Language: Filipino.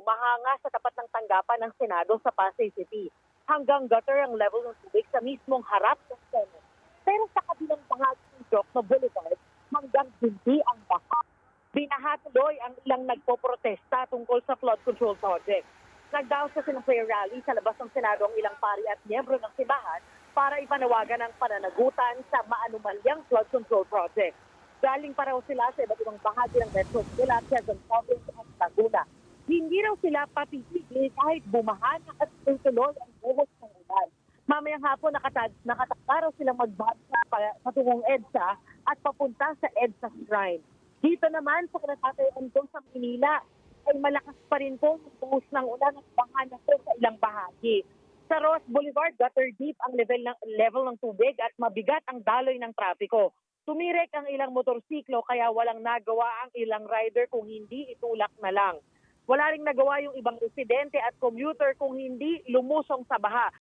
humahanga sa tapat ng tanggapan ng Senado sa Pasay City. Hanggang gutter ang level ng tubig sa mismong harap ng Senate. Pero sa kabilang bahagi ng Jokno Boulevard, hanggang hindi ang baha. Binaha tuloy ang ilang nagpoprotesta tungkol sa flood control project. Nagdaos sa prayer rally sa labas ng Senado ang ilang pari at miyembro ng simbahan para ipanawagan ang pananagutan sa maanumalyang flood control project. Galing pa raw sila sa iba't ibang bahagi ng Metro Manila, Quezon Province at Laguna. Hindi raw sila papitigil kahit bumahan at tuloy ang buhos ng ulan. Mamayang hapon nakatakda raw silang magbasa patungong EDSA at papunta sa EDSA Shrine. Dito naman sa Karatatayan ko sa Manila ay malakas pa rin po yung buhos ng ulan at bahan na po sa ilang bahagi. Sa Ross Boulevard, gutter deep ang level ng tubig at mabigat ang daloy ng trapiko. Tumirek ang ilang motorsiklo kaya walang nagawa ang ilang rider kung hindi itulak na lang. Wala ring nagawa yung ibang residente at commuter kung hindi lumusong sa baha.